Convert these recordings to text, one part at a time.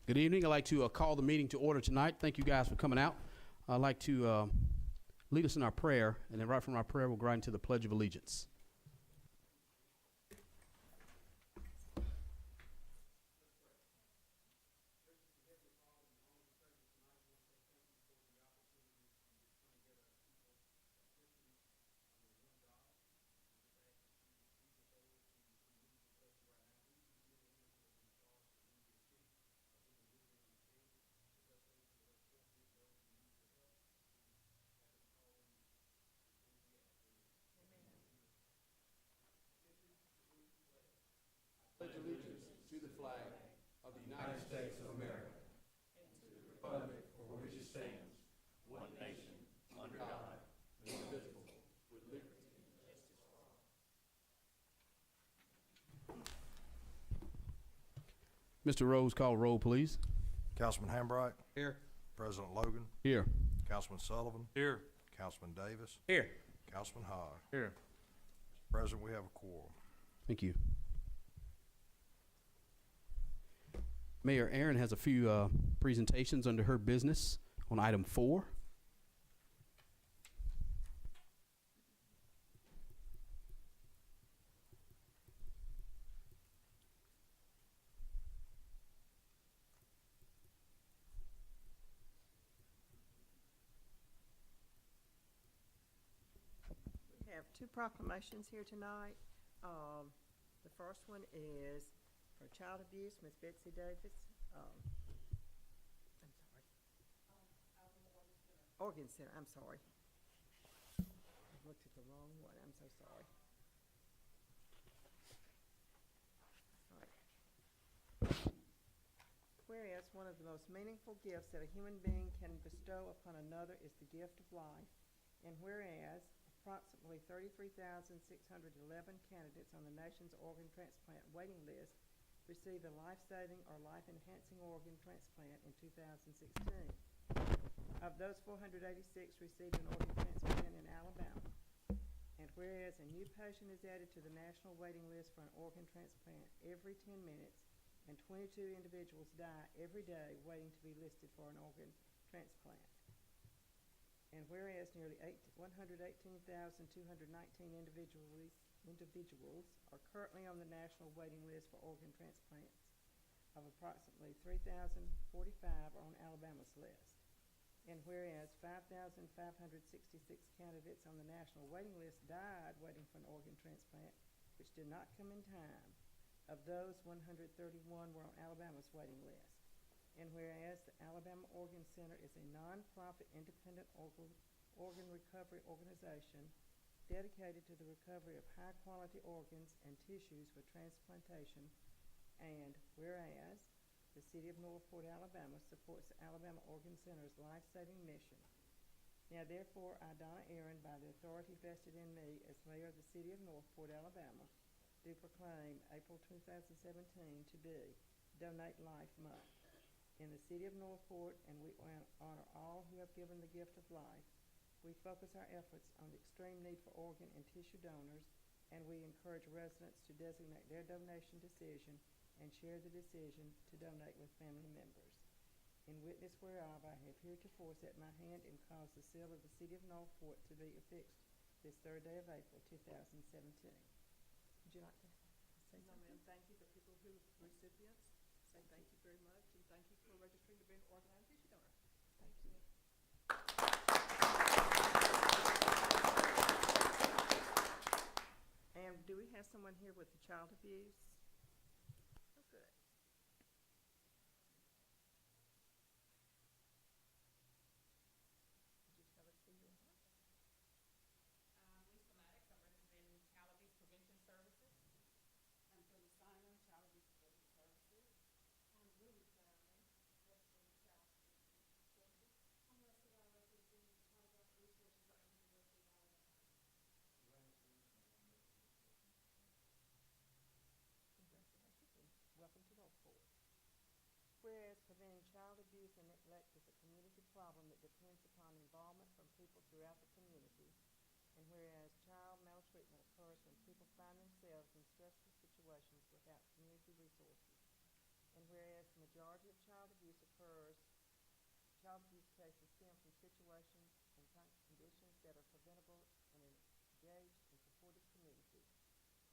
Good evening. I'd like to call the meeting to order tonight. Thank you guys for coming out. I'd like to lead us in our prayer, and then right from our prayer, we'll go right into the Pledge of Allegiance. Pledge allegiance to the flag of the United States of America and to the republic for which it stands, one nation, under God, indivisible, with liberty and justice for all. Mr. Rose, call roll, please. Councilman Hambright. Here. President Logan. Here. Councilman Sullivan. Here. Councilman Davis. Here. Councilman Hogg. Here. Mr. President, we have a quorum. Thank you. Mayor Aaron has a few presentations under her business on item 4. We have two proclamations here tonight. The first one is for child abuse, Ms. Betsy Davis. I'm sorry. Organ Center, I'm sorry. I looked at the wrong one, I'm so sorry. All right. Whereas one of the most meaningful gifts that a human being can bestow upon another is the gift of life, and whereas approximately 33,611 candidates on the nation's organ transplant waiting list received a life-saving or life-enhancing organ transplant in 2016. Of those, 486 received an organ transplant in Alabama. And whereas a new patient is added to the national waiting list for an organ transplant every 10 minutes, and 22 individuals die every day waiting to be listed for an organ transplant. And whereas nearly 118,219 individuals are currently on the national waiting list for organ transplants, of approximately 3,045 are on Alabama's list. And whereas 5,566 candidates on the national waiting list died waiting for an organ transplant, which did not come in time, of those 131 were on Alabama's waiting list. And whereas the Alabama Organ Center is a non-profit independent organ recovery organization dedicated to the recovery of high-quality organs and tissues for transplantation, and whereas the City of Northport, Alabama supports the Alabama Organ Center's life-saving mission. Now therefore, I, Donna Aaron, by the authority vested in me as Mayor of the City of Northport, Alabama, do proclaim April 2017 to be Donate Life Month. In the City of Northport, and we honor all who have given the gift of life, we focus our efforts on the extreme need for organ and tissue donors, and we encourage residents to designate their donation decision and share the decision to donate with family members. In witness whereof, I have heretofore set my hand and caused the seal of the City of Northport to be affixed this 3rd day of April 2017. Would you like to say something? No, ma'am. Thank you. The people who recipients say thank you very much, and thank you for registering to be an organized tissue donor. Thank you. And do we have someone here with the child abuse? Oh, good. Would you tell us who you are? Lisa Maddox, I'm representing Child Abuse Prevention Services. I'm Phyllis Simon, Child Abuse Prevention Services. I'm Ruby Crowley, representing Child Abuse Prevention Services. I'm Leslie, I represent Child Abuse Resources at the University of Alabama. Congratulations and welcome to Northport. Whereas preventing child abuse and neglect is a community problem that depends upon involvement from people throughout the community, and whereas child maltreatment occurs when people find themselves in stressful situations without community resources, and whereas the majority of child abuse child abuse cases stem from situations and conditions that are preventable in an engaged and supportive community.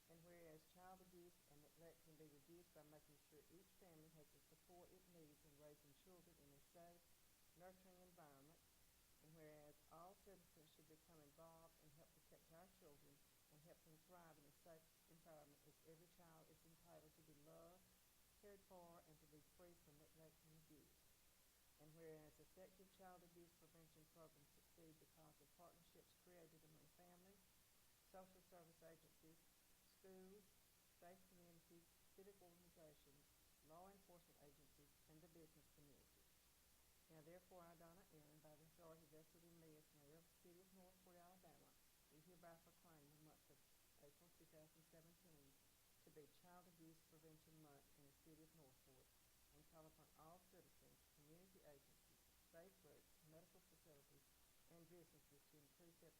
And whereas child abuse and neglect can be reduced by making sure each family has the support it needs in raising children in a safe, nurturing environment. And whereas all citizens should become involved and help protect our children and help them thrive in a safe environment, as every child is entitled to be loved, cared for, and to be free from neglect and abuse. And whereas effective child abuse prevention programs succeed because of partnerships created among families, social service agencies, schools, faith communities, civic organizations, law enforcement agencies, and the business community. Now therefore, I, Donna Aaron, by the authority vested in me as mayor of the city of Northport, Alabama, do hereby proclaim the month of April 2017 to be Child Abuse Prevention Month in the city of Northport, and call upon all citizens, community agencies, faith groups, medical facilities, and businesses to increase their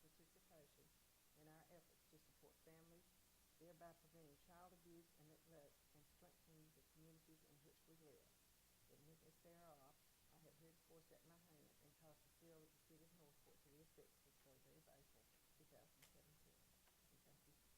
participation in our efforts to support families, thereby preventing child abuse and neglect and strengthening the communities in which we live. In witness thereof, I have heretofore set my hand and caused the seal of the city of Northport to be affixed this 3rd day of April 2017. And thank you.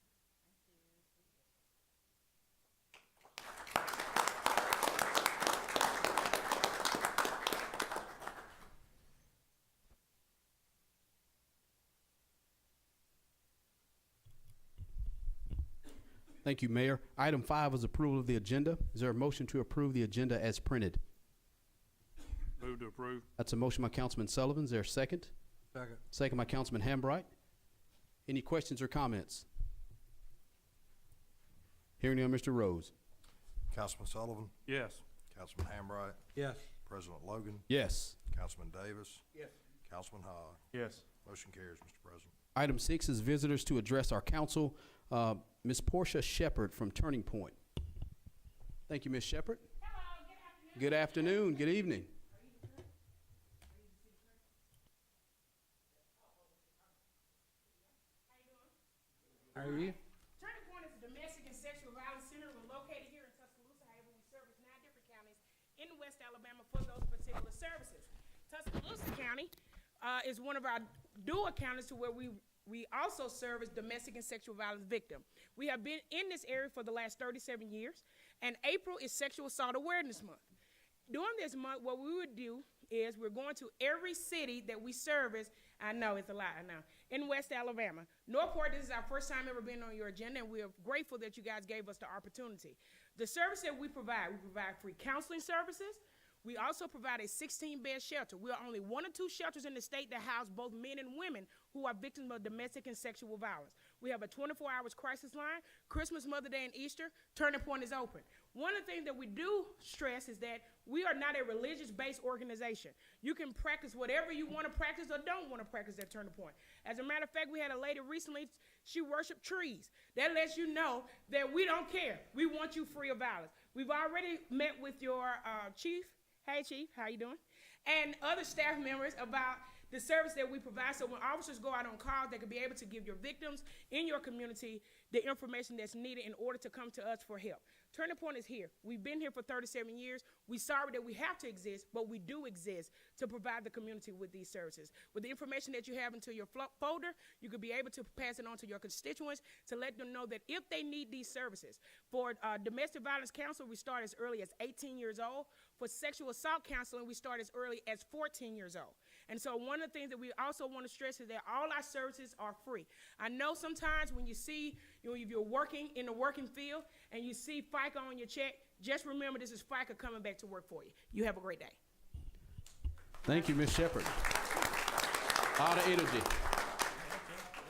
Thank you, Mayor. Item 5 is approval of the agenda. Is there a motion to approve the agenda as printed? Move to approve. That's a motion by Councilman Sullivan. Is there a second? Second. Second by Councilman Hambright. Any questions or comments? Hearing none, Mr. Rose. Councilman Sullivan, Yes. Councilman Hambright, Yes. President Logan, Yes. Councilman Davis, Yes. Councilman Hogg. Yes. Motion carries, Mr. President. Item 6 is visitors to address our council. Ms. Portia Shepherd from Turning Point. Thank you, Ms. Shepherd. Hello, Good afternoon. Good evening. How are you? Turning Point is a domestic and sexual violence center. We're located here in Tuscaloosa. However, we service 9 different counties in West Alabama for those particular services. Tuscaloosa County is one of our dual counties to where we also service domestic and sexual violence victims. We have been in this area for the last 37 years, and April is Sexual Assault Awareness Month. During this month, what we would do is we're going to every city that we service. I know it's a lot, I know, in West Alabama. Northport, this is our first time ever being on your agenda, and we're grateful that you guys gave us the opportunity. The service that we provide free counseling services. We also provide a 16-bed shelter. We are only 1 or 2 shelters in the state that house both men and women who are victims of domestic and sexual violence. We have a 24-hour crisis line. Christmas, Mother's Day, and Easter, Turning Point is open. One of the things that we do stress is that we are not a religious-based organization. You can practice whatever you want to practice or don't want to practice at Turning Point. As a matter of fact, we had a lady recently, she worshiped trees. That lets you know that we don't care. We want you free of violence. We've already met with your chief. Hey, Chief, how you doing? And other staff members about the service that we provide. So when officers go out on calls, they can be able to give your victims in your community the information that's needed in order to come to us for help. Turning Point is here. We've been here for 37 years. We're sorry that we have to exist, but we do exist to provide the community with these services. With the information that you have into your folder, you could be able to pass it on to your constituents to let them know that if they need these services. For domestic violence counseling, we start as early as 18 years old. For sexual assault counseling, we start as early as 14 years old. And so one of the things that we also want to stress is that all our services are free. I know sometimes when you see, if you're working in the working field and you see FICA on your check, just remember this is FICA coming back to work for you. You have a great day. Thank you, Ms. Shepherd. A lot of energy.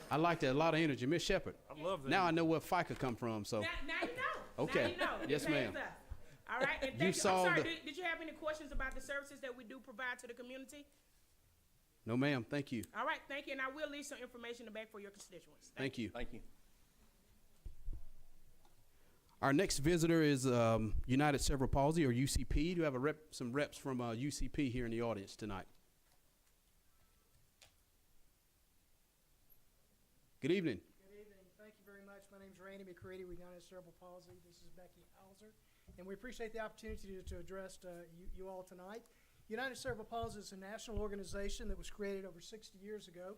I like that, a lot of energy. Ms. Shepherd. I love that. Now I know where FICA come from, so. Now you know. Okay. Now you know. Yes, It pays ma'am. us. All right. And You thank you. saw I'm sorry. the- Did you have any questions about the services that we do provide to the community? No, ma'am, thank you. All right. Thank you. And I will leave some information in the back for your constituents. Thank you. Thank you. Our next visitor is United Cerebral Palsy, or UCP. Do you have some reps from UCP here in the audience tonight? Good evening. Good evening. Thank you very much. My name is Randy McCready with United Cerebral Palsy. This is Becky Alzer. And we appreciate the opportunity to address you all tonight. United Cerebral Palsy is a national organization that was created over 60 years ago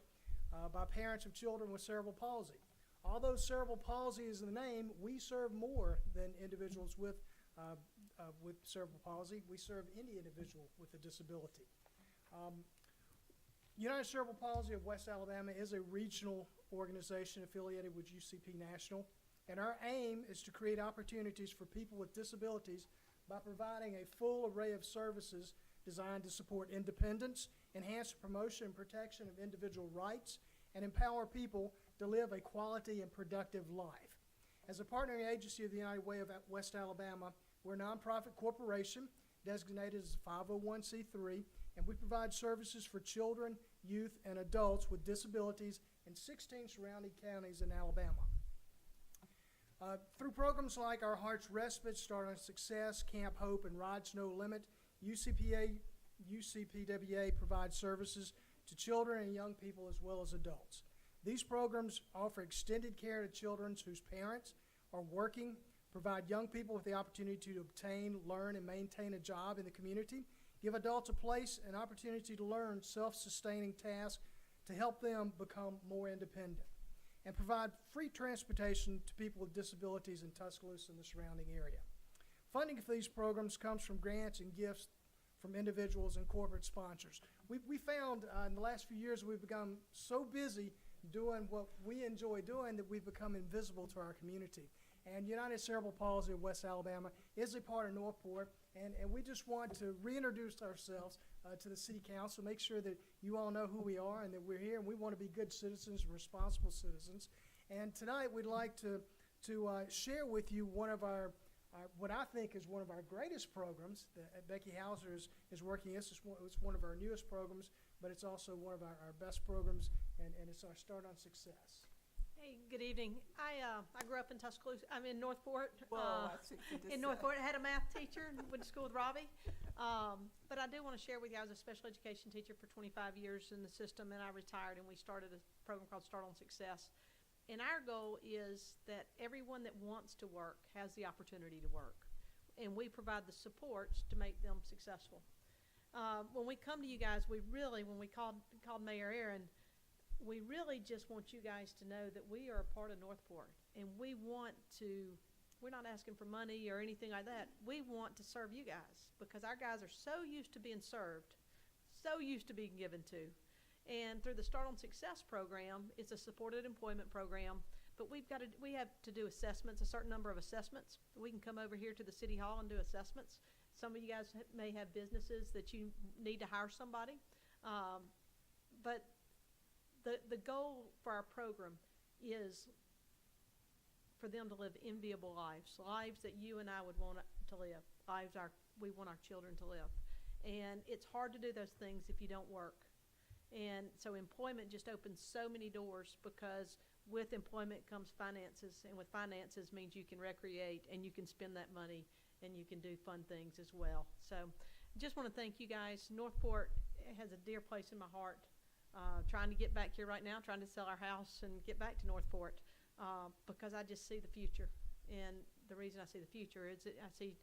by parents of children with cerebral palsy. Although cerebral palsy is in the name, we serve more than individuals with cerebral palsy. We serve any individual with a disability. United Cerebral Palsy of West Alabama is a regional organization affiliated with UCP National, and our aim is to create opportunities for people with disabilities by providing a full array of services designed to support independence, enhance the promotion and protection of individual rights, and empower people to live a quality and productive life. As a partnering agency of the United Way of West Alabama, we're a nonprofit corporation designated as a 501c3, and we provide services for children, youth, and adults with disabilities in 16 surrounding counties in Alabama. Through programs like our Heart's Respite, Start on Success, Camp Hope, and Rides No Limit, UCPWA provides services to children and young people as well as adults. These programs offer extended care to children whose parents are working, provide young people with the opportunity to obtain, learn, and maintain a job in the community, give adults a place and opportunity to learn self-sustaining tasks to help them become more independent, and provide free transportation to people with disabilities in Tuscaloosa and the surrounding area. Funding for these programs comes from grants and gifts from individuals and corporate sponsors. We found in the last few years we've become so busy doing what we enjoy doing that we've become invisible to our community. And United Cerebral Palsy of West Alabama is a part of Northport, and we just want to reintroduce ourselves to the City Council, make sure that you all know who we are and that we're here, and we want to be good citizens, responsible citizens. And tonight we'd like to share with you one of our what I think is one of our greatest programs that Becky Hauser is working. It's one of our newest programs, but it's also one of our best programs, and it's our Start on Success. Hey, good evening. I grew up in Tuscaloosa. I'm in Northport. In Northport, I had a math teacher and went to school with Robbie. But I do want to share with you, I was a special education teacher for 25 years in the system, and I retired, and we started a program called Start on Success. And our goal is that everyone that wants to work has the opportunity to work. And we provide the supports to make them successful. When we come to you guys, when we called Mayor Aaron, we really just want you guys to know that we are a part of Northport. And we're not asking for money or anything like that. We want to serve you guys because our guys are so used to being served, so used to being given to. And through the Start on Success program, it's a supported employment program, but we have to do assessments, a certain number of assessments. We can come over here to the City Hall and do assessments. Some of you guys may have businesses that you need to hire somebody. But the goal for our program is for them to live enviable lives that you and I would want to live, we want our children to live. And it's hard to do those things if you don't work. And so employment just opens so many doors because with employment comes finances, and with finances means you can recreate and you can spend that money and you can do fun things as well. So just want to thank you guys. Northport has a dear place in my heart. Trying to get back here right now, trying to sell our house and get back to Northport because I just see the future. And the reason I see the future is that I see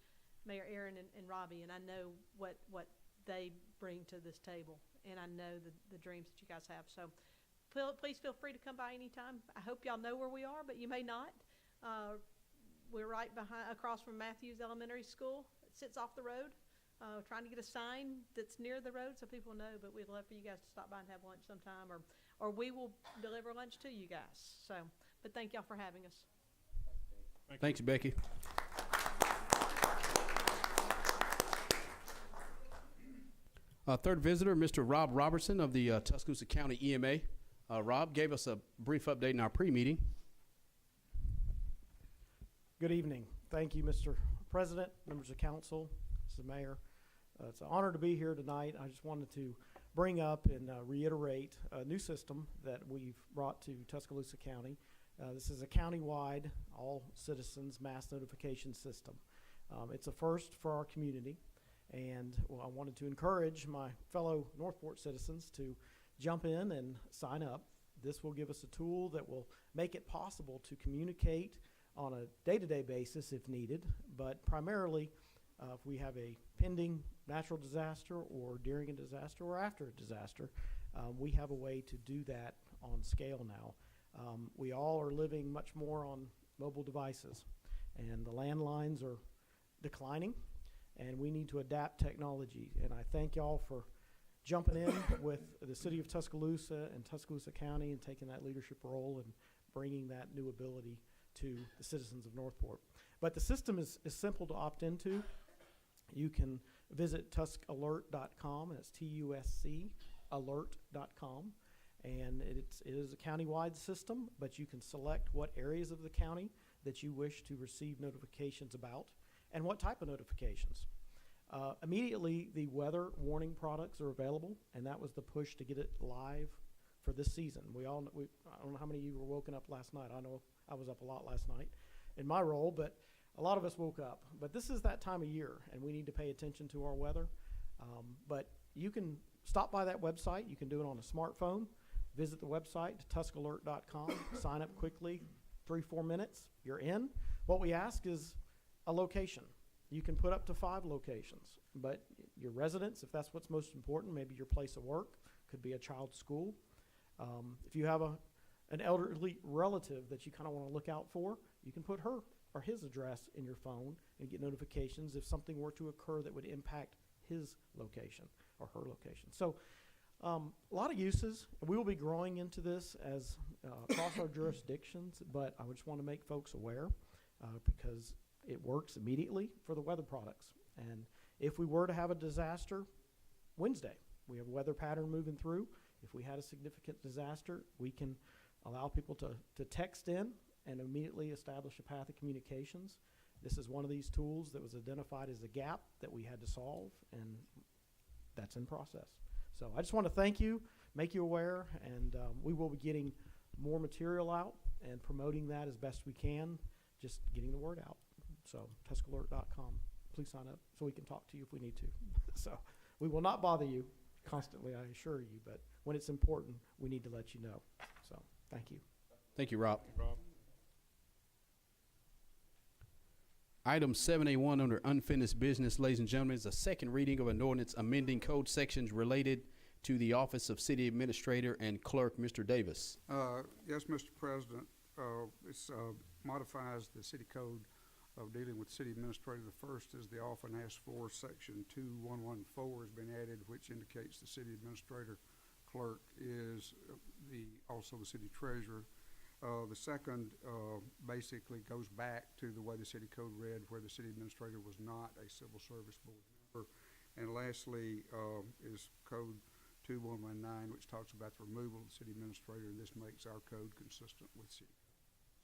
Mayor Aaron and Robbie, and I know what they bring to this table. And I know the dreams that you guys have. So please feel free to come by anytime. I hope y'all know where we are, but you may not. We're right across from Matthews Elementary School. It sits off the road. Trying to get a sign that's near the road so people know, but we'd love for you guys to stop by and have lunch sometime, or we will deliver lunch to you guys. So, but thank y'all for having us. Thanks, Becky. Third visitor, Mr. Rob Robertson of the Tuscaloosa County EMA. Rob gave us a brief update in our pre-meeting. Good evening. Thank you, Mr. President, members of council, Mr. Mayor. It's an honor to be here tonight. I just wanted to bring up and reiterate a new system that we've brought to Tuscaloosa County. This is a county-wide, all citizens mass notification system. It's a first for our community. And I wanted to encourage my fellow Northport citizens to jump in and sign up. This will give us a tool that will make it possible to communicate on a day-to-day basis if needed, but primarily if we have a pending natural disaster or during a disaster or after a disaster, we have a way to do that on scale now. We all are living much more on mobile devices, and the landlines are declining, and we need to adapt technology. And I thank y'all for jumping in with the city of Tuscaloosa and Tuscaloosa County and taking that leadership role and bringing that new ability to the citizens of Northport. But the system is simple to opt into. You can visit tuskalert.com, and it's TUSC alert.com. And it is a county-wide system, but you can select what areas of the county that you wish to receive notifications about and what type of notifications. Immediately, the weather warning products are available, and that was the push to get it live for this season. I don't know how many of you were woken up last night. I know I was up a lot last night in my role, but a lot of us woke up. But this is that time of year, and we need to pay attention to our weather. But you can stop by that website. You can do it on a smartphone. Visit the website, tuskalert.com, sign up quickly, 3-4 minutes, you're in. What we ask is a location. You can put up to 5 locations, but your residence, if that's what's most important, maybe your place of work, could be a child's school. If you have an elderly relative that you kind of want to look out for, you can put her or his address in your phone and get notifications if something were to occur that would impact his location or her location. So a lot of uses. We will be growing into this as across our jurisdictions, but I just want to make folks aware because it works immediately for the weather products. And if we were to have a disaster Wednesday, we have a weather pattern moving through. If we had a significant disaster, we can allow people to text in and immediately establish a path of communications. This is one of these tools that was identified as a gap that we had to solve, and that's in process. So I just want to thank you, make you aware, and we will be getting more material out and promoting that as best we can, just getting the word out. So tuskalert.com, please sign up so we can talk to you if we need to. So we will not bother you constantly, I assure you, but when it's important, we need to let you know. So thank you. Thank you, Rob. Item 7A1 under unfinished business, ladies and gentlemen, is a second reading of an ordinance amending code sections related to the Office of City Administrator and Clerk. Mr. Davis. Yes, Mr. President. This modifies the city code of dealing with city administrator. The first is the often asked for section 2114 has been added, which indicates the city administrator clerk is also the city treasurer. The second basically goes back to the way the city code read, where the city administrator was not a civil service board member. And lastly is code 2119, which talks about the removal of the city administrator, and this makes our code consistent with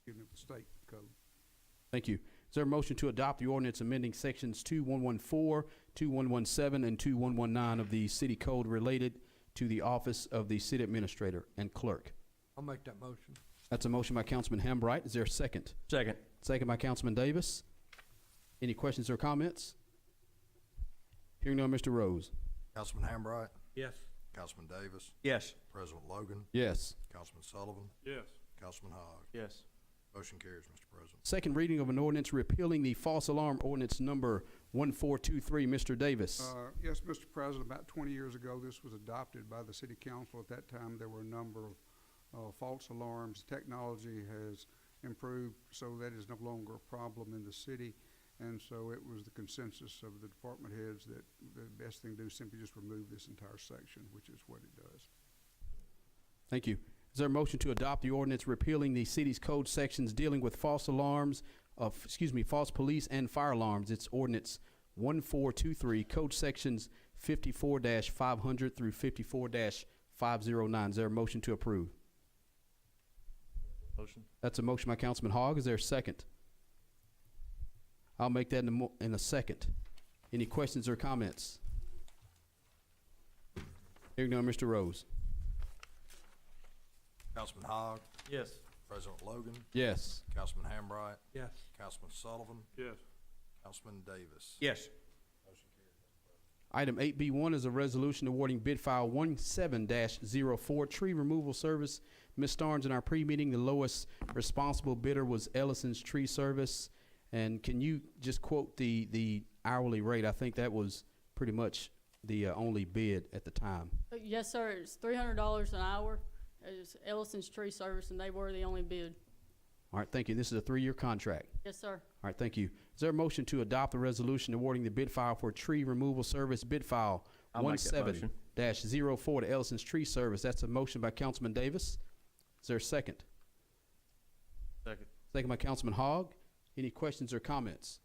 the state code. Thank you. Is there a motion to adopt the ordinance amending sections 2114, 2117, and 2119 of the city code related to the Office of the City Administrator and Clerk? I'll make that motion. That's a motion by Councilman Hambright. Is there a second? Second. Second by Councilman Davis. Any questions or comments? Hearing none, Mr. Rose. Councilman Hambright, Yes. Councilman Davis, Yes. President Logan, Yes. Councilman Sullivan, Yes. Councilman Hogg. Yes. Motion carries, Mr. President. Second reading of an ordinance repealing the false alarm ordinance number 1423. Mr. Davis. Yes, Mr. President, about 20 years ago, this was adopted by the city council. At that time, there were a number of false alarms. Technology has improved, so that is no longer a problem in the city. And so it was the consensus of the department heads that the best thing to do is simply just remove this entire section, which is what it does. Thank you. Is there a motion to adopt the ordinance repealing the city's code sections dealing with false alarms false police and fire alarms? It's ordinance 1423, code sections 54-500 through 54-509. Is there a motion to approve? Motion. That's a motion by Councilman Hogg. Is there a second? I'll make that in a second. Any questions or comments? Hearing none, Mr. Rose. Councilman Hogg, Yes. President Logan, Yes. Councilman Hambright, Yes. Councilman Sullivan, Yes. Councilman Davis. Yes. Motion carries. Item 8B1 is a resolution awarding bid file 17-04 tree removal service. Ms. Starnes, in our pre-meeting, the lowest responsible bidder was Ellison's Tree Service. And can you just quote the hourly rate. I think that was pretty much the only bid at the time. Yes, sir. It's $300 an hour. It's Ellison's Tree Service, and they were the only bid. All right, thank you. This is a 3-year contract. Yes, sir. All right, thank you. Is there a motion to adopt the resolution awarding the bid file for tree removal service, bid file I'll make that motion. 17-04 to Ellison's Tree Service? That's a motion by Councilman Davis. Is there a second? Second. Second by Councilman Hogg. Any questions or comments?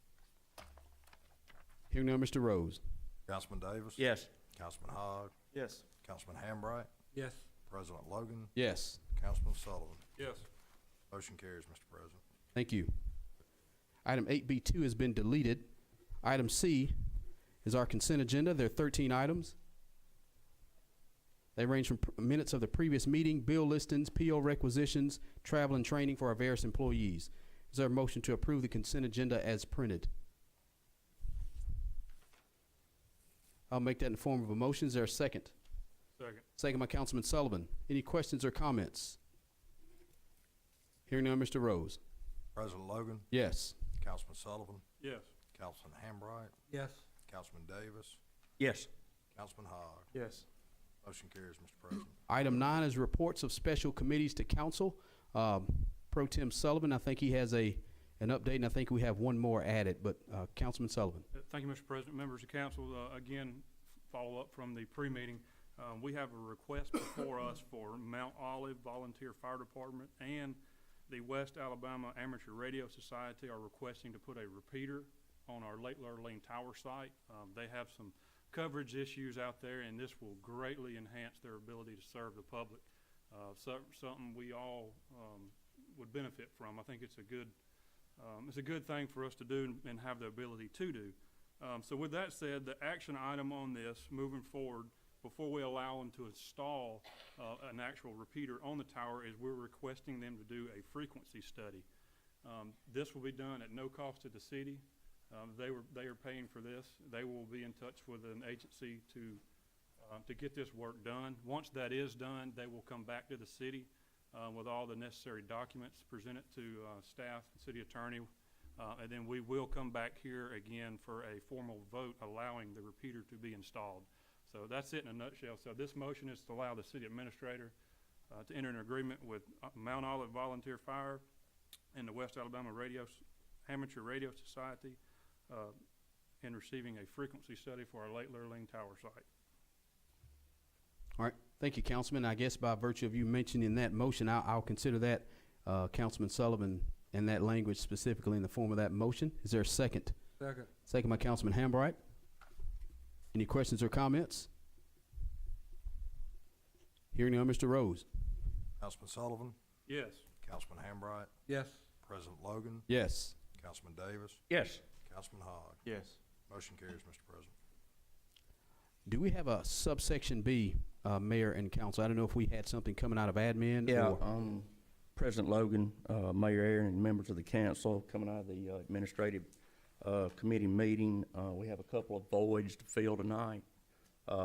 Hearing none, Mr. Rose. Councilman Davis? Yes. Councilman Hogg? Yes. Councilman Hambright? Yes. President Logan? Yes. Councilman Sullivan? Yes. Motion carries, Mr. President. Thank you. Item 8B2 has been deleted. Item C is our consent agenda. There are 13 items. They range from minutes of the previous meeting, bill listings, PO requisitions, travel and training for our various employees. Is there a motion to approve the consent agenda as printed? I'll make that in the form of a motion. Is there a second? Second. Second by Councilman Sullivan. Any questions or comments? Hearing none, Mr. Rose. President Logan? Yes. Councilman Sullivan? Yes. Councilman Hambright? Yes. Councilman Davis? Yes. Councilman Hogg? Yes. Motion carries, Mr. President. Item 9 is reports of special committees to council. Pro Tem Sullivan, I think he has an update, and I think we have one more added, but Councilman Sullivan. Thank you, Mr. President. Members of council, again, follow up from the pre-meeting. We have a request before us for Mount Olive Volunteer Fire Department and the West Alabama Amateur Radio Society are requesting to put a repeater on our Lake Lurleen Tower site. They have some coverage issues out there, and this will greatly enhance their ability to serve the public. Something we all would benefit from. I think it's a good thing for us to do and have the ability to do. So with that said, the action item on this moving forward, before we allow them to install an actual repeater on the tower, is we're requesting them to do a frequency study. This will be done at no cost to the city. They are paying for this. They will be in touch with an agency to get this work done. Once that is done, they will come back to the city with all the necessary documents, present it to staff, city attorney, and then we will come back here again for a formal vote allowing the repeater to be installed. So that's it in a nutshell. So this motion is to allow the city administrator to enter an agreement with Mount Olive Volunteer Fire and the West Alabama Amateur Radio Society in receiving a frequency study for our Lake Lurleen Tower site. All right. Thank you, Councilman. I guess by virtue of you mentioning that motion, I'll consider that, Councilman Sullivan, and that language specifically in the form of that motion. Is there a second? Second. Second by Councilman Hambright. Any questions or comments? Hearing none, Mr. Rose. Councilman Sullivan? Yes. Councilman Hambright? Yes. President Logan? Yes. Councilman Davis? Yes. Councilman Hogg? Yes. Motion carries, Mr. President. Do we have a subsection B, Mayor and Council? I don't know if we had something coming out of admin. Yeah, or President Logan, Mayor Aaron, and members of the council coming out of the administrative committee meeting. We have a couple of voids to fill tonight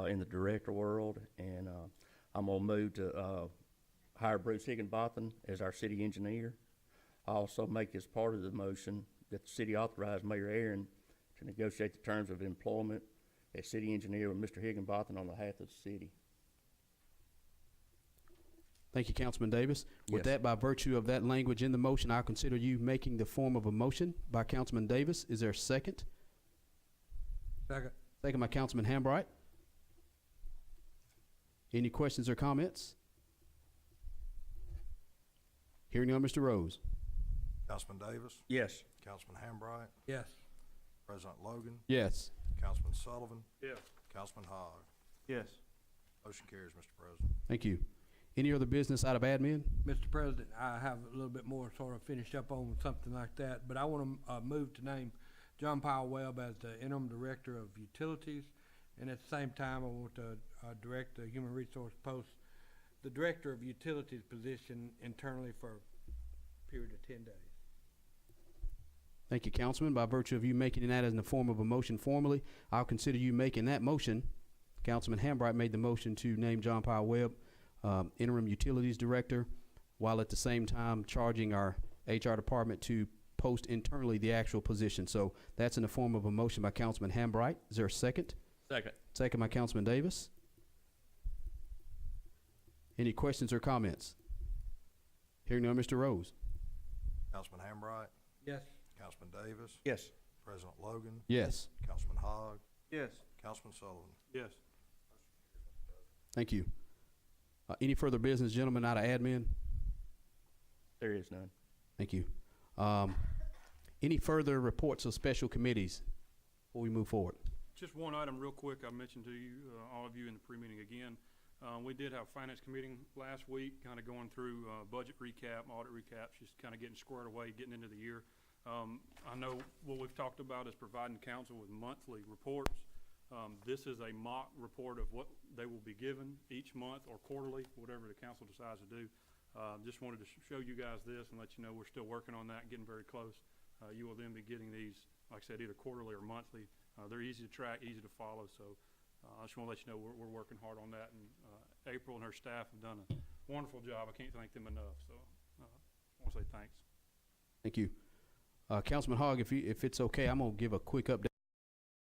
in the director world, and I'm gonna move to hire Bruce Higginbotham as our city engineer. I also make as part of the motion that the city authorize Mayor Aaron to negotiate the terms of employment as city engineer with Mr. Higginbotham on behalf of the city. Thank you, Councilman Davis. With Yes. that, by virtue of that language in the motion, I'll consider you making the form of a motion by Councilman Davis. Is there a second? Second. Second by Councilman Hambright. Any questions or comments? Hearing none, Mr. Rose. Councilman Davis? Yes. Councilman Hambright? Yes. President Logan? Yes. Councilman Sullivan? Yes. Councilman Hogg? Yes. Motion carries, Mr. President. Thank you. Any other business out of admin? Mr. President, I have a little bit more sort of finish up on something like that, but I want to move to name John Powell Webb as the interim director of utilities, and at the same time, I want to direct the human resource post, the director of utilities position internally for a period of 10 days. Thank you, Councilman. By virtue of you making that in the form of a motion formally, I'll consider you making that motion. Councilman Hambright made the motion to name John Powell Webb interim utilities director, while at the same time charging our HR department to post internally the actual position. So that's in the form of a motion by Councilman Hambright. Is there a second? Second. Second by Councilman Davis. Any questions or comments? Hearing none, Mr. Rose. Councilman Hambright, Yes. Councilman Davis, Yes. President Logan, Yes. Councilman Hogg, Yes. Councilman Sullivan. Yes. Thank you. Any further business, gentlemen, out of admin? There is none. Thank you. Any further reports of special committees before we move forward? Just one item real quick I mentioned to you, all of you in the pre-meeting again. We did have finance committee last week, kind of going through budget recap, audit recaps, just kind of getting squared away, getting into the year. I know what we've talked about is providing council with monthly reports. This is a mock report of what they will be given each month or quarterly, whatever the council decides to do. Just wanted to show you guys this and let you know we're still working on that, getting very close. You will then be getting these, like I said, either quarterly or monthly. They're easy to track, easy to follow, so I just want to let you know we're working hard on that, and April and her staff have done a wonderful job. I can't thank them enough, so I want to say thanks. Thank you. Councilman Hogg, if it's okay, I'm going to give a quick update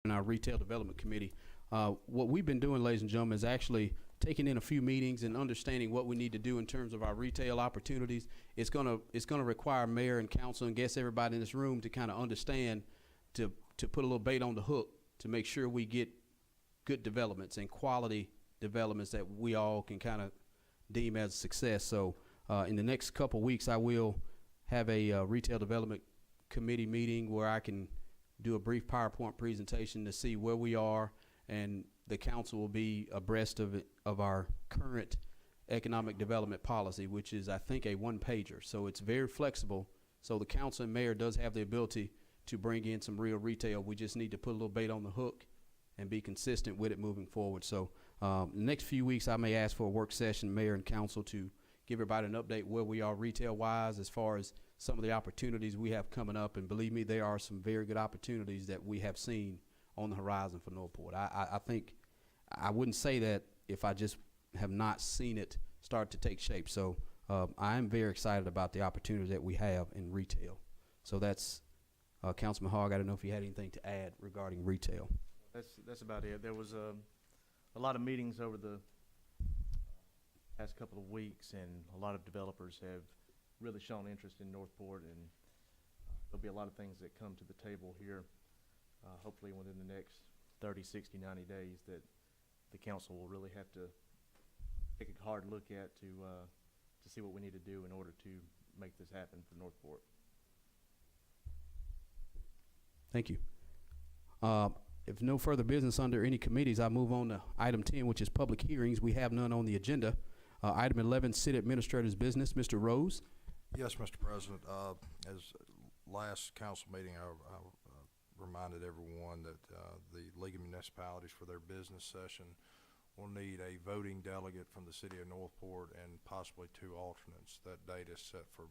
on our Retail Development Committee. What we've been doing, ladies and gentlemen, is actually taking in a few meetings and understanding what we need to do in terms of our retail opportunities. It's gonna require mayor and council and guess everybody in this room to kind of understand, to put a little bait on the hook to make sure we get good developments and quality developments that we all can kind of deem as a success. So in the next couple weeks, I will have a Retail Development Committee meeting where I can do a brief PowerPoint presentation to see where we are, and the council will be abreast of our current economic development policy, which is, I think, a one-pager. So it's very flexible. So the council and mayor does have the ability to bring in some real retail. We just need to put a little bait on the hook and be consistent with it moving forward. So the next few weeks, I may ask for a work session, mayor and council, to give everybody an update where we are retail-wise as far as some of the opportunities we have coming up. And believe me, there are some very good opportunities that we have seen on the horizon for Northport. I think I wouldn't say that if I just have not seen it start to take shape. So I am very excited about the opportunities that we have in retail. So that's Councilman Hogg. I don't know if you had anything to add regarding retail. That's about it. There was a lot of meetings over the past couple of weeks, and a lot of developers have really shown interest in Northport, and there'll be a lot of things that come to the table here, hopefully within the next 30, 60, 90 days that the council will really have to take a hard look at to see what we need to do in order to make this happen for Northport. Thank you. If no further business under any committees, I move on to item 10, which is public hearings. We have none on the agenda. Item 11, city administrator's business. Mr. Rose. Yes, Mr. President. As last council meeting, I reminded everyone that the League of Municipalities for their business session will need a voting delegate from the city of Northport and possibly 2 alternates. That date is set for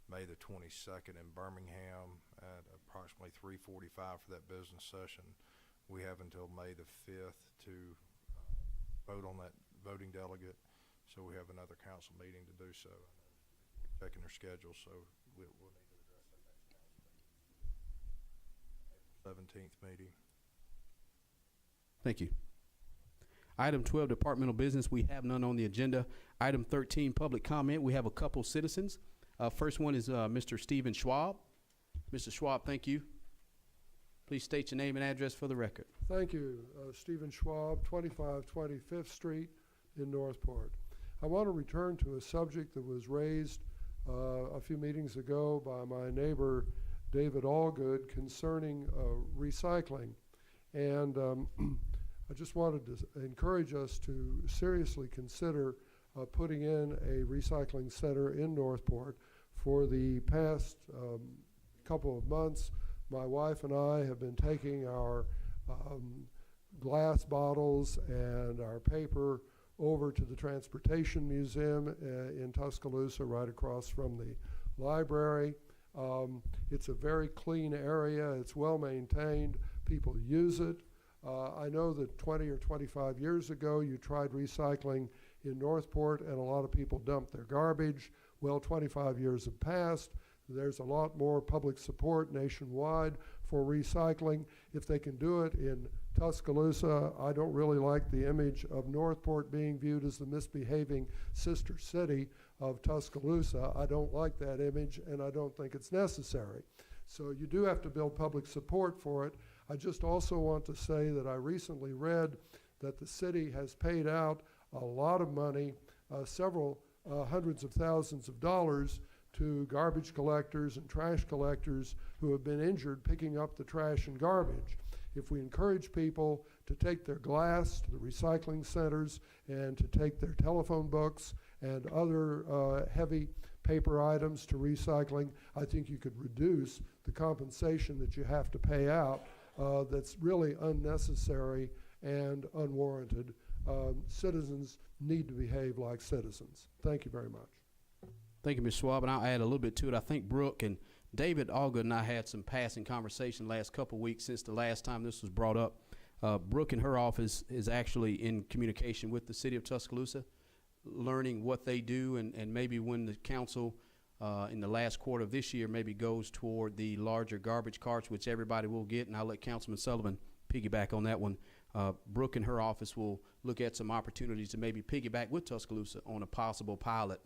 May the 22nd in Birmingham at approximately 3:45 for that business session. We have until May the 5th to vote on that voting delegate, so we have another council meeting to do so. Checking their schedule, so we'll need to address that next council meeting. 17th meeting. Thank you. Item 12, departmental business. We have none on the agenda. Item 13, public comment. We have a couple citizens. First one is Mr. Stephen Schwab. Mr. Schwab, thank you. Please state your name and address for the record. Thank you. Stephen Schwab, 2520 5th Street in Northport. I want to return to a subject that was raised a few meetings ago by my neighbor, David Allgood, concerning recycling. And I just wanted to encourage us to seriously consider putting in a recycling center in Northport. For the past couple of months, my wife and I have been taking our glass bottles and our paper over to the Transportation Museum in Tuscaloosa, right across from the library. It's a very clean area. It's well maintained. People use it. I know that 20 or 25 years ago you tried recycling in Northport and a lot of people dumped their garbage. Well, 25 years have passed. There's a lot more public support nationwide for recycling. If they can do it in Tuscaloosa, I don't really like the image of Northport being viewed as the misbehaving sister city of Tuscaloosa. I don't like that image, and I don't think it's necessary. So you do have to build public support for it. I just also want to say that I recently read that the city has paid out a lot of money, several hundreds of thousands of dollars, to garbage collectors and trash collectors who have been injured picking up the trash and garbage. If we encourage people to take their glass to the recycling centers and to take their telephone books and other heavy paper items to recycling, I think you could reduce the compensation that you have to pay out that's really unnecessary and unwarranted. Citizens need to behave like citizens. Thank you very much. Thank you, Ms. Schwab, and I'll add a little bit to it. I think Brooke and David Allgood and I had some passing conversation last couple weeks since the last time this was brought up. Brooke and her office is actually in communication with the city of Tuscaloosa, learning what they do, and maybe when the council in the last quarter of this year maybe goes toward the larger garbage carts, which everybody will get, and I'll let Councilman Sullivan piggyback on that one. Brooke and her office will look at some opportunities to maybe piggyback with Tuscaloosa on a possible pilot,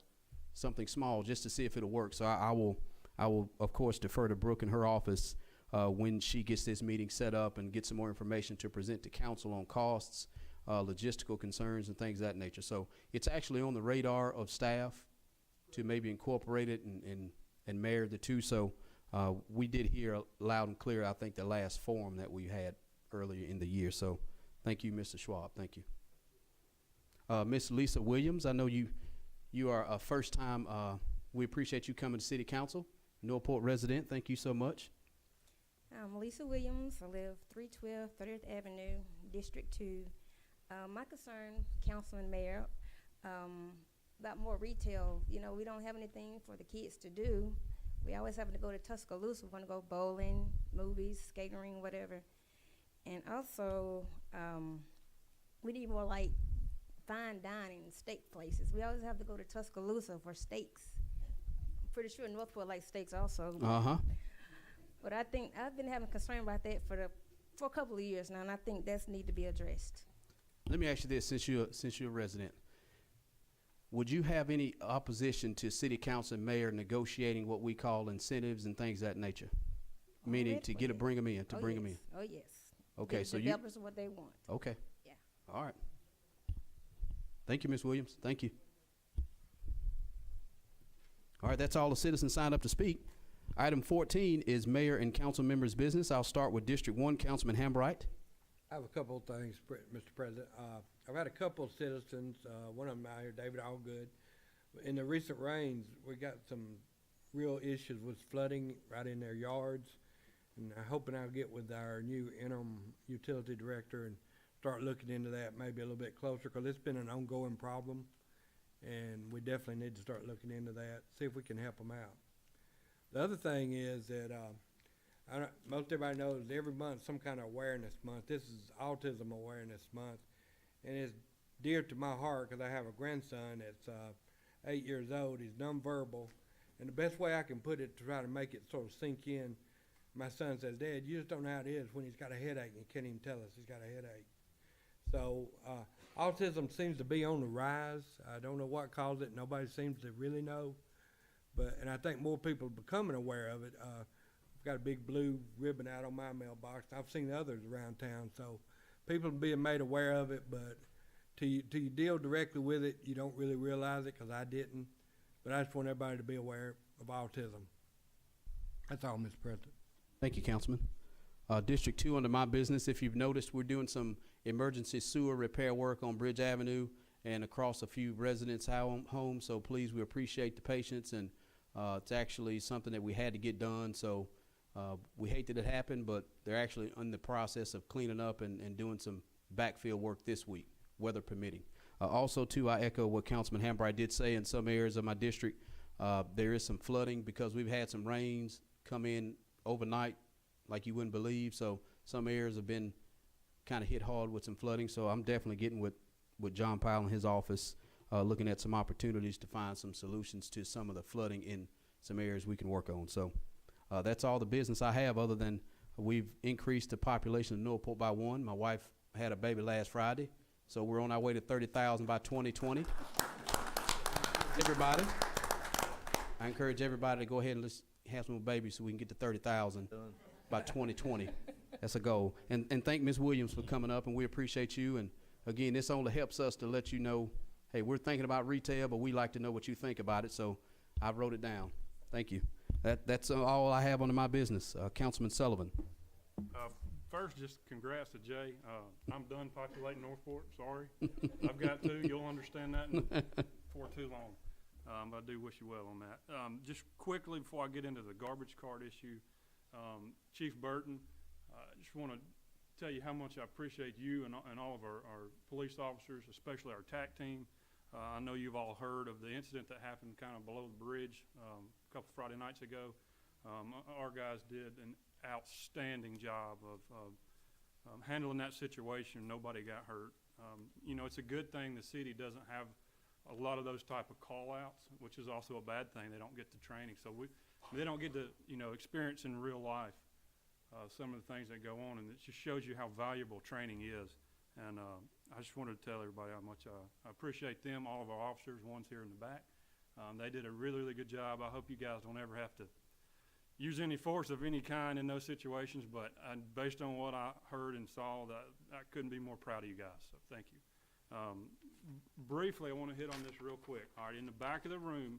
something small, just to see if it'll work. So I will of course defer to Brooke and her office when she gets this meeting set up and get some more information to present to council on costs, logistical concerns, and things of that nature. So it's actually on the radar of staff to maybe incorporate it and marry the two. So we did hear loud and clear, I think, the last forum that we had earlier in the year. So thank you, Mr. Schwab. Thank you. Ms. Lisa Williams, I know you are a first time, we appreciate you coming to City Council. Northport resident, thank you so much. I'm Lisa Williams. I live 312 30th Avenue, District 2. My concern, Council and Mayor, about more retail. You know, we don't have anything for the kids to do. We always having to go to Tuscaloosa. We want to go bowling, movies, skating ring, whatever. And also, we need more like fine dining, steak places. We always have to go to Tuscaloosa for steaks. I'm pretty sure Northport likes steaks also. But I think I've been having concern about that for a couple of years now, and I think that's need to be addressed. Let me ask you this, since you're a resident, would you have any opposition to City Council and Mayor negotiating what we call incentives and things of that nature? Meaning to get bring them in, bring them in. Oh yes. Okay, so developers are what they want. Okay. Yeah. All right. Thank you, Ms. Williams. Thank you. All right, that's all the citizens signed up to speak. Item 14 is mayor and council members' business. I'll start with District 1, Councilman Hambright. I have a couple of things, Mr. President. I've had a couple of citizens, one of them out here, David Allgood. In the recent rains, we got some real issues with flooding right in their yards. And I'm hoping I'll get with our new interim utility director and start looking into that maybe a little bit closer, because it's been an ongoing problem. And we definitely need to start looking into that, see if we can help them out. The other thing is that most everybody knows every month some kind of awareness month. This is Autism Awareness Month, and it's dear to my heart because I have a grandson that's 8 years old. He's nonverbal, and the best way I can put it to try to make it sort of sink in, my son says, "Dad, you just don't know how it is when he's got a headache and he can't even tell us he's got a headache." So autism seems to be on the rise. I don't know what caused it. Nobody seems to really know. And I think more people are becoming aware of it. I've got a big blue ribbon out on my mailbox. I've seen others around town. So people are being made aware of it, but till you deal directly with it, you don't really realize it, because I didn't. But I just want everybody to be aware of autism. That's all, Mr. President. Thank you, Councilman. District 2, under my business, if you've noticed, we're doing some emergency sewer repair work on Bridge Avenue and across a few residents' homes. So please, we appreciate the patience, and it's actually something that we had to get done. So we hate that it happened, but they're actually in the process of cleaning up and doing some backfill work this week, weather permitting. Also, too, I echo what Councilman Hambright did say. In some areas of my district, there is some flooding because we've had some rains come in overnight like you wouldn't believe. So some areas have been kind of hit hard with some flooding. So I'm definitely getting with John Powell and his office, looking at some opportunities to find some solutions to some of the flooding in some areas we can work on. So that's all the business I have, other than we've increased the population of Northport by 1. My wife had a baby last Friday, so we're on our way to 30,000 by 2020. Everybody, I encourage everybody to go ahead and let's have some babies so we can get to 30,000 by 2020. That's a goal. And thank Ms. Williams for coming up, and we appreciate you. And again, this only helps us to let you know, hey, we're thinking about retail, but we like to know what you think about it. So I wrote it down. Thank you. That's all I have under my business. Councilman Sullivan. First, just congrats to Jay. I'm done populating Northport. Sorry. I've got to. You'll understand that before too long. I do wish you well on that. Just quickly before I get into the garbage cart issue, Chief Burton, I just want to tell you how much I appreciate you and all of our police officers, especially our TAC team. I know you've all heard of the incident that happened kind of below the bridge a couple Friday nights ago. Our guys did an outstanding job of handling that situation. Nobody got hurt. You know, it's a good thing the city doesn't have a lot of those type of call-outs, which is also a bad thing. They don't get the training. So they don't get to, you know, experience in real life some of the things that go on, and it just shows you how valuable training is. And I just wanted to tell everybody how much I appreciate them, all of our officers, ones here in the back. They did a really, really good job. I hope you guys don't ever have to use any force of any kind in those situations, but based on what I heard and saw, I couldn't be more proud of you guys, so thank you. Briefly, I want to hit on this real quick. All right, in the back of the room,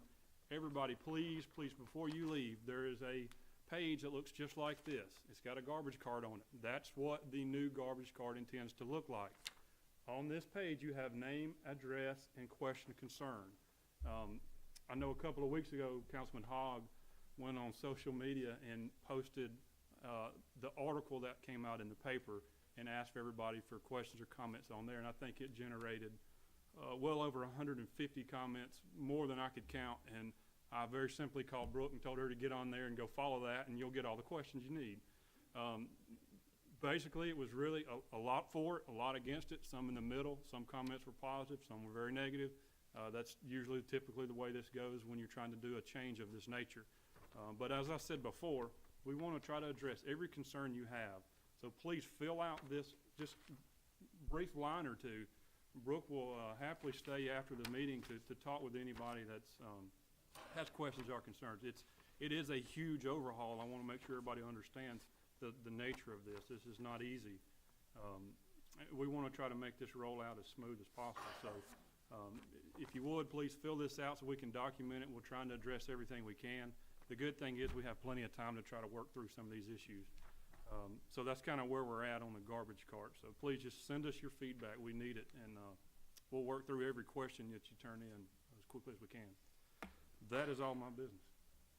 everybody, please, before you leave, there is a page that looks just like this. It's got a garbage cart on it. That's what the new garbage cart intends to look like. On this page, you have name, address, and question concern. I know a couple of weeks ago, Councilman Hogg went on social media and posted the article that came out in the paper and asked everybody for questions or comments on there, and I think it generated well over 150 comments, more than I could count, and I very simply called Brooke and told her to get on there and go follow that, and you'll get all the questions you need. Basically, it was really a lot for it, a lot against it, some in the middle. Some comments were positive, some were very negative. That's usually typically the way this goes when you're trying to do a change of this nature. But as I said before, we want to try to address every concern you have. So please fill out this just brief line or two. Brooke will happily stay after the meeting to talk with anybody that's has questions or concerns. It is a huge overhaul. I want to make sure everybody understands the nature of this. This is not easy. We want to try to make this roll out as smooth as possible. So if you would, please fill this out so we can document it. We're trying to address everything we can. The good thing is we have plenty of time to try to work through some of these issues. So that's kind of where we're at on the garbage cart. So please just send us your feedback. We need it, and we'll work through every question that you turn in as quickly as we can. That is all my business.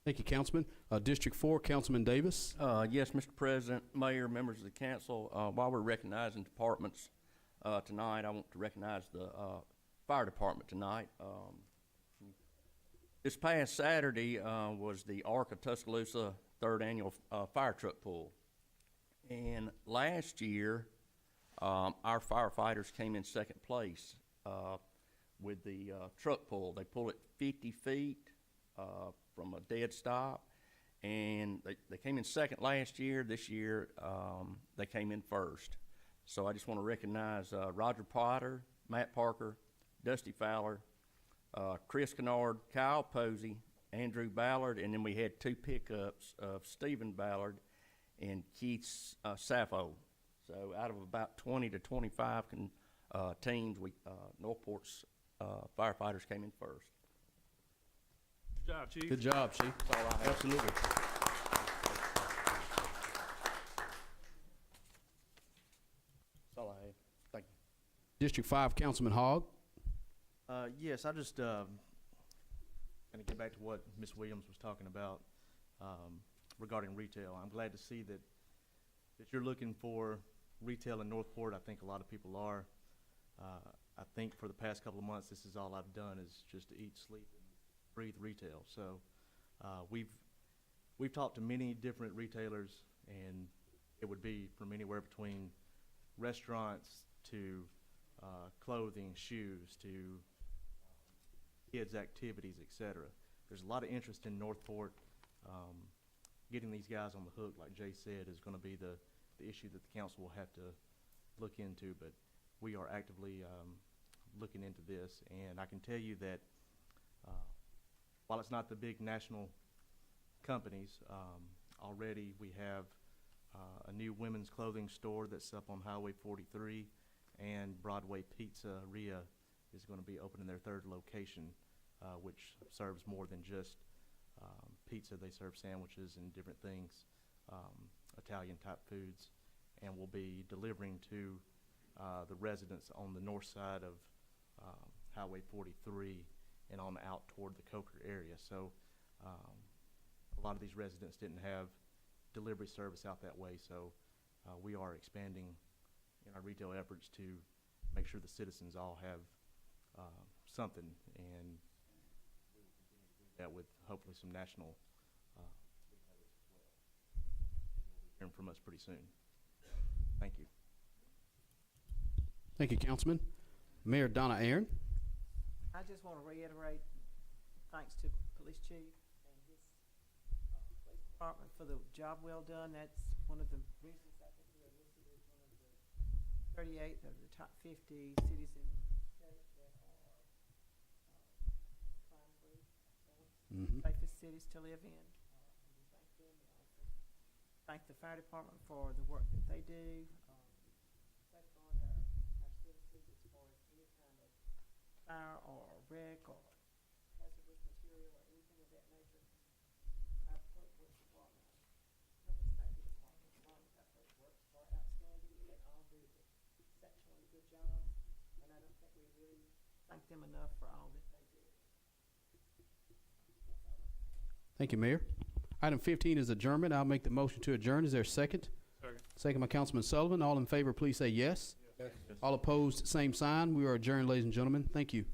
Thank you, Councilman. District 4, Councilman Davis. Yes, Mr. President, Mayor, members of the council, while we're recognizing departments tonight, I want to recognize the fire department tonight. This past Saturday was the Arc of Tuscaloosa 3rd Annual Fire Truck Pull. And last year, our firefighters came in second place with the truck pull. They pull it 50 feet from a dead stop, and they came in second last year. This year, they came in first. So I just want to recognize Roger Potter, Matt Parker, Dusty Fowler, Chris Kennard, Kyle Posey, Andrew Ballard, and then we had 2 pickups of Stephen Ballard and Keith Sappho. So out of about 20 to 25 teams, Northport's firefighters came in first. Good job, Chief. Good job, Chief. That's all I have. Absolutely. That's all I have. Thank you. District 5, Councilman Hogg. Yes, I just going to get back to what Ms. Williams was talking about regarding retail. I'm glad to see that you're looking for retail in Northport. I think a lot of people are. I think for the past couple of months, this is all I've done is just to eat, sleep, and breathe retail. So we've talked to many different retailers, and it would be from anywhere between restaurants to clothing, shoes, to kids' activities, etc. there's a lot of interest in Northport. Getting these guys on the hook, like Jay said, is gonna be the issue that the council will have to look into, but we are actively, looking into this, and I can tell you that, while it's not the big national companies, already we have, a new women's clothing store that's up on Highway 43, and Broadway Pizzeria is gonna be opening their third location, which serves more than just, pizza. They serve sandwiches and different things, Italian type foods, and will be delivering to the residents on the north side of Highway 43 and on out toward the Coker area. So a lot of these residents didn't have delivery service out that way, so we are expanding in our retail efforts to make sure the citizens all have something, and that with hopefully some national retailers as well. You'll be hearing from us pretty soon. Thank you. Thank you, Councilman. Mayor Donna Aaron. I just want to reiterate, thanks to Police Chief and his police department for the job well done. That's one of the reasons I think we are listed as one of the 38 of the top 50 cities in the state that are crime-free, safest cities to live in. We thank them. We also thank the fire department for the work that they do. Safeguard our citizens as far as any kind of fire or wreck or hazardous material or anything of that nature. Our public works department, public safety department, along with our public works are outstanding. They all do an exceptionally good job, and I don't think we really thank them enough for all that they do. Thank you, Mayor. Item 15 is adjournment. I'll make the motion to adjourn. Is there a second? Second. Second by Councilman Sullivan. All in favor, please say yes. Yes. All opposed, same sign. We are adjourned, ladies and gentlemen. Thank you.